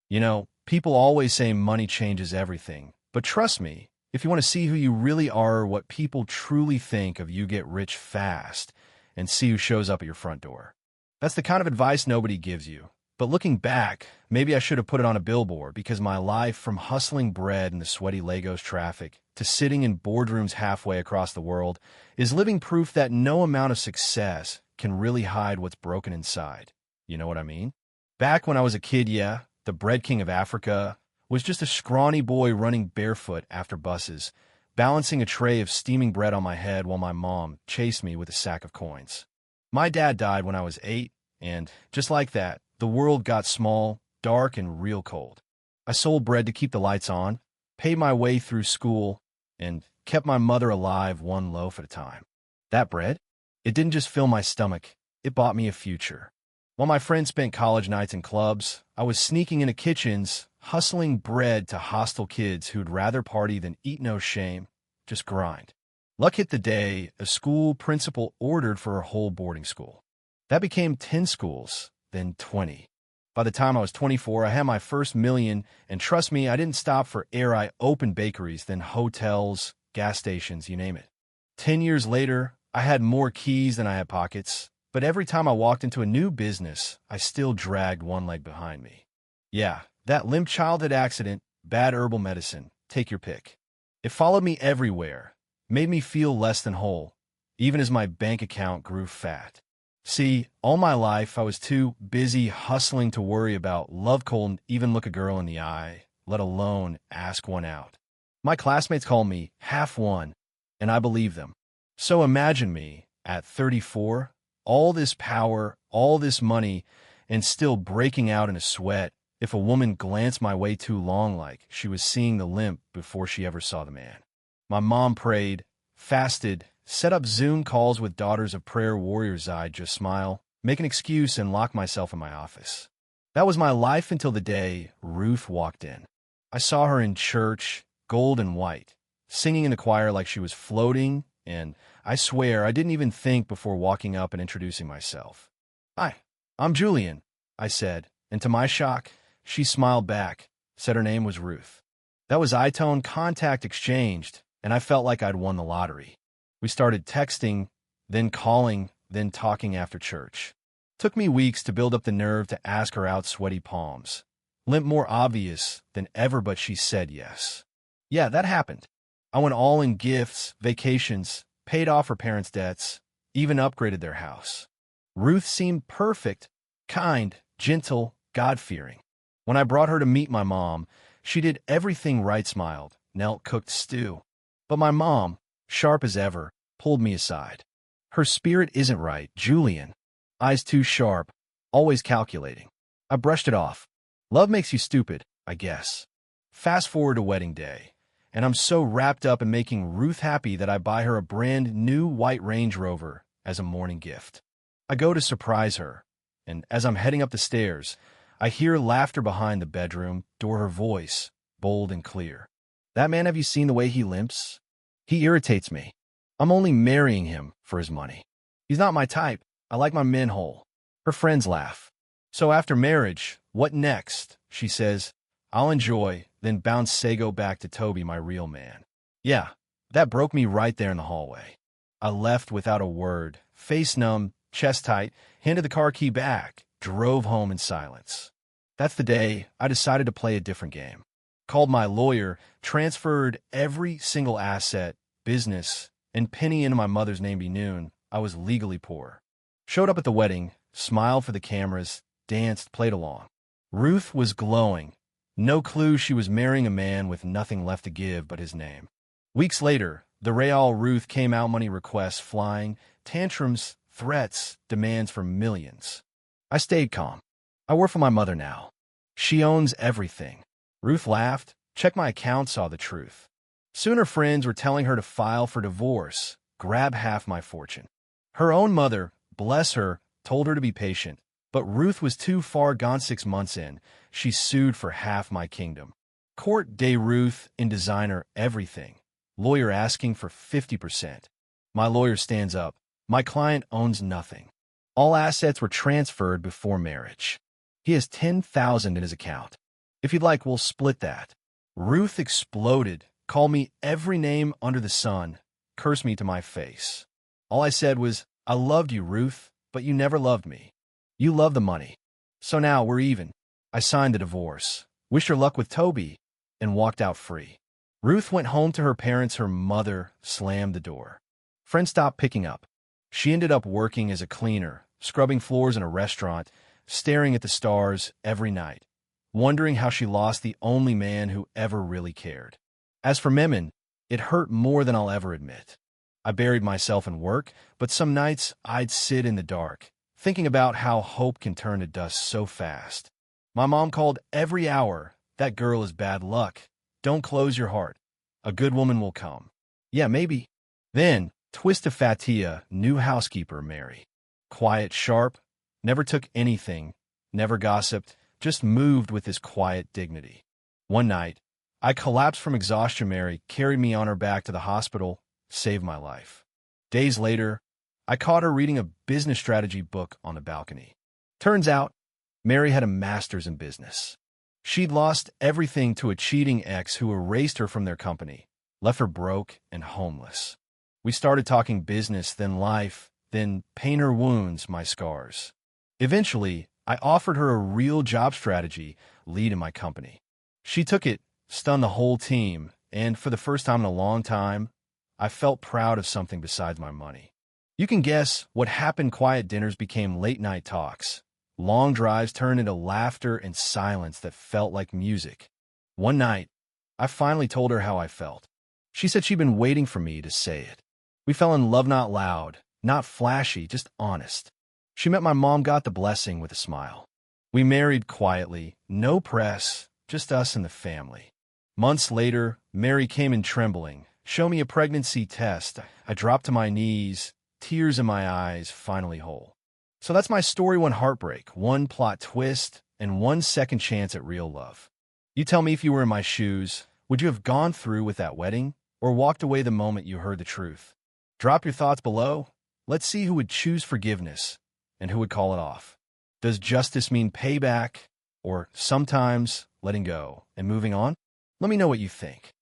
People always say money changes everything, but trust me, if you want to see who you really are or what people truly think of you, get rich fast and see who shows up at your front door. That's the kind of advice nobody gives you. But looking back, maybe I should have put it on a billboard, because my life, from hustling bread in the sweaty Lagos traffic to sitting in boardrooms halfway across the world, is living proof that no amount of success can really hide what's broken inside. You know what I mean? Back when I was a kid, yeah, the bread king of Africa was just a scrawny boy running barefoot after buses, balancing a tray of steaming bread on my head while my mom chased me with a sack of coins. My dad died when I was 8, and just like that, the world got small, dark, and real cold. I sold bread to keep the lights on, paid my way through school, and kept my mother alive one loaf at a time. That bread? It didn't just fill my stomach, it bought me a future. While my friends spent college nights in clubs, I was sneaking into kitchens, hustling bread to hostile kids who'd rather party than eat. No shame, just grind. Luck hit the day a school principal ordered for a whole boarding school. That became 10 schools, then 20. By the time I was 24, I had my first million, and trust me, I didn't stop for air. I opened bakeries, then hotels, gas stations, you name it. 10 years later, I had more keys than I had pockets, but every time I walked into a new business, I still dragged one leg behind me. Yeah, that limp childhood accident, bad herbal medicine, take your pick. It followed me everywhere, made me feel less than whole, even as my bank account grew fat. See, all my life I was too busy hustling to worry about love, cold, even look a girl in the eye, let alone ask one out. My classmates call me half one, and I believe them. So imagine me, at 34, all this power, all this money, and still breaking out in a sweat if a woman glanced my way too long, like she was seeing the limp before she ever saw the man. My mom prayed, fasted, set up Zoom calls with Daughters of Prayer warriors. I'd just smile, make an excuse, and lock myself in my office. That was my life until the day Ruth walked in. I saw her in church, gold and white, singing in the choir like she was floating, and I swear I didn't even think before walking up and introducing myself. "Hi, I'm Julian," I said, and to my shock, she smiled back, said her name was Ruth. That was eye-tone contact exchanged, and I felt like I'd won the lottery. We started texting, then calling, then talking after church. Took me weeks to build up the nerve to ask her out, sweaty palms. Limp more obvious than ever, but she said yes. Yeah, that happened. I went all in: gifts, vacations, paid off her parents' debts, even upgraded their house. Ruth seemed perfect, kind, gentle, God-fearing. When I brought her to meet my mom, she did everything right, smiled, knelt, cooked stew. But my mom, sharp as ever, pulled me aside. "Her spirit isn't right, Julian. Eyes too sharp, always calculating." I brushed it off. Love makes you stupid, I guess. Fast forward to wedding day, and I'm so wrapped up in making Ruth happy that I buy her a brand new white Range Rover as a morning gift. I go to surprise her, and as I'm heading up the stairs, I hear laughter behind the bedroom door, her voice, bold and clear. "That man, have you seen the way he limps? He irritates me. I'm only marrying him for his money. He's not my type. I like my men whole." Her friends laugh. "So after marriage, what next?" she says. "I'll enjoy, then bounce Sago back to Toby, my real man." Yeah, that broke me right there in the hallway. I left without a word, face numb, chest tight, handed the car key back, drove home in silence. That's the day I decided to play a different game. Called my lawyer, transferred every single asset, business, and penny into my mother's name by noon. I was legally poor. Showed up at the wedding, smiled for the cameras, danced, played along. Ruth was glowing. No clue she was marrying a man with nothing left to give but his name. Weeks later, the Real Ruth came out, money requests flying, tantrums, threats, demands for millions. I stayed calm. I work for my mother now. She owns everything. Ruth laughed, checked my account, saw the truth. Soon her friends were telling her to file for divorce, grab half my fortune. Her own mother, bless her, told her to be patient, but Ruth was too far gone. 6 months in, she sued for half my kingdom. Court day Ruth in designer, everything. Lawyer asking for 50%. My lawyer stands up. My client owns nothing. All assets were transferred before marriage. He has $10,000 in his account. If you'd like, we'll split that. Ruth exploded, called me every name under the sun, cursed me to my face. All I said was, I loved you, Ruth, but you never loved me. You love the money. So now we're even. I signed the divorce, wished her luck with Toby, and walked out free. Ruth went home to her parents. Her mother slammed the door. Friends stopped picking up. She ended up working as a cleaner, scrubbing floors in a restaurant, staring at the stars every night, wondering how she lost the only man who ever really cared. As for Memon, it hurt more than I'll ever admit. I buried myself in work, but some nights I'd sit in the dark, thinking about how hope can turn to dust so fast. My mom called every hour, "That girl is bad luck. Don't close your heart. A good woman will come." Yeah, maybe. Then, twist of Fatia, new housekeeper, Mary. Quiet, sharp, never took anything, never gossiped, just moved with this quiet dignity. One night, I collapsed from exhaustion. Mary carried me on her back to the hospital, saved my life. Days later, I caught her reading a business strategy book on the balcony. Turns out, Mary had a master's in business. She'd lost everything to a cheating ex who erased her from their company, left her broke and homeless. We started talking business, then life, then pain her wounds, my scars. Eventually, I offered her a real job strategy lead in my company. She took it, stunned the whole team, and for the first time in a long time, I felt proud of something besides my money. You can guess what happened. Quiet dinners became late-night talks. Long drives turned into laughter and silence that felt like music. One night, I finally told her how I felt. She said she'd been waiting for me to say it. We fell in love, not loud, not flashy, just honest. She met my mom, got the blessing with a smile. We married quietly, no press, just us and the family. Months later, Mary came in trembling, showed me a pregnancy test. I dropped to my knees, tears in my eyes, finally whole. So that's my story. One heartbreak, one plot twist, and one second chance at real love. You tell me, if you were in my shoes, would you have gone through with that wedding or walked away the moment you heard the truth? Drop your thoughts below. Let's see who would choose forgiveness and who would call it off. Does justice mean payback or sometimes letting go and moving on? Let me know what you think.